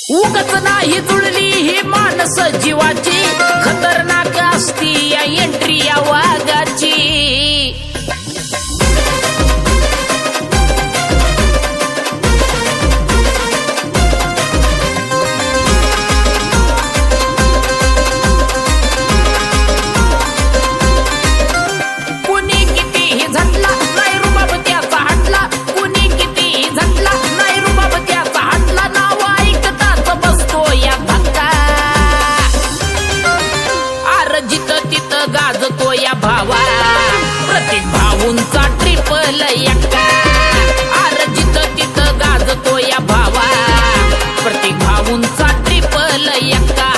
उगच नाही जुळली ही मानस जीवाची, खतरनाक असती या एंट्री या वाघाची। कुणी कितीही झटला नाही रुबाब त्याचा हटला, कुणी कितीही झटला नाही रुबाब त्याचा हटला, नाव ऐकताच बसतो या धक्का। आर जिथं तिथं गाजतो या भावा, प्रत्येक भाऊंचा ट्रिपल एक्का। आर जिथं तिथं गाजतो या भावा, प्रत्येक भाऊंचा ट्रिपल एक्का।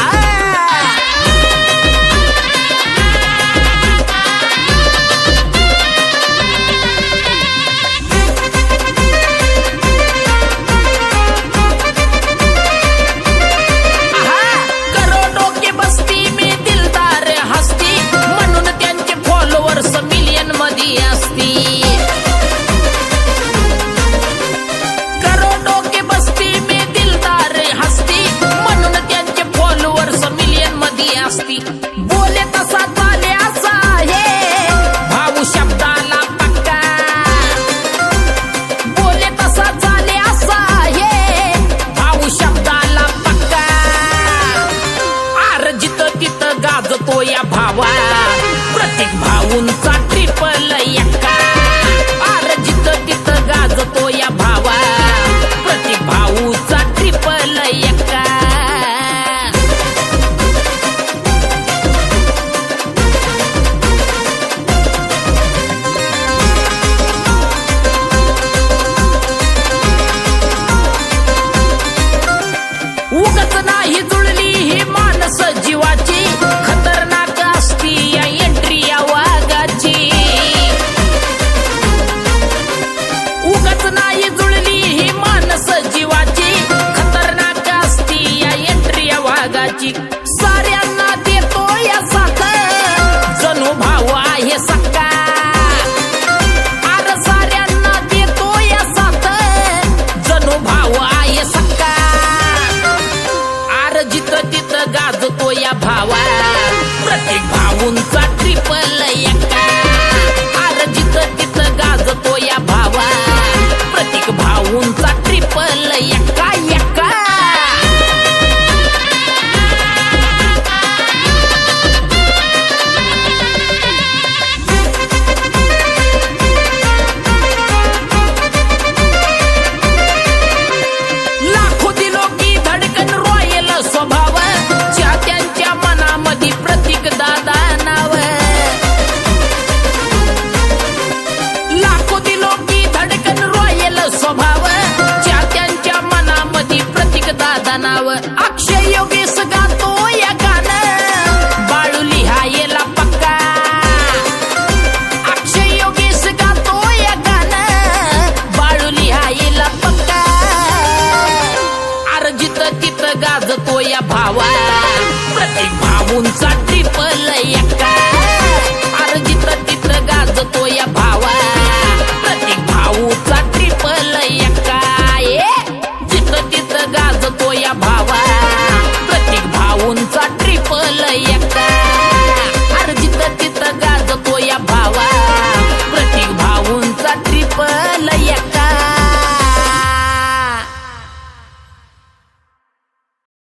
बोले तसा चाले असा आहे भाऊ शब्दाला पक्का, बोले तसा चाले असा आहे भाऊ शब्दाला पक्का। आर जिथं तिथं गाजतो या भावा, प्रत्येक भाऊंचा ट्रिपल एक्का। आर जिथं तिथं गाजतो या भावा, प्रत्येक भाऊचा ट्रिपल एक्का। उगच नाही जुळली ही मानस जीवाची, खतरनाक असती या एंट्री या वाघाची। उगच नाही जुळली ही मानस जीवाची, खतरनाक असती या एंट्री या वाघाची। साऱ्यांना देतो या साथ जणू भाऊ आहे सक्का। आर साऱ्यांना देतो या साथ जणू भाऊ आहे सक्का। आर जिथं तिथं गाजतो या भावा, प्रत्येक भाऊंचा ट्रिपल एक्का। आर जिथं तिथं गाजतो या भावा, प्रत्येक भाऊंचा ट्रिपल एक्का एक्का। लाखो दिलो की धडकन रॉयल स्वभाव, चाहत्यांच्या मनामध्ये प्रतीक दादा नाव। लाखो दिलो की धडकन रॉयल स्वभाव, चाहत्यांच्या मनामध्ये प्रतीक दादा नाव। अक्षय योगेश गातो या गाणं, बाळू लिहायला पक्का। अक्षय योगेश गातो या गाणं, बाळू लिहायला पक्का। आर जिथं तिथं गाजतो या भावा, प्रत्येक भाऊंचा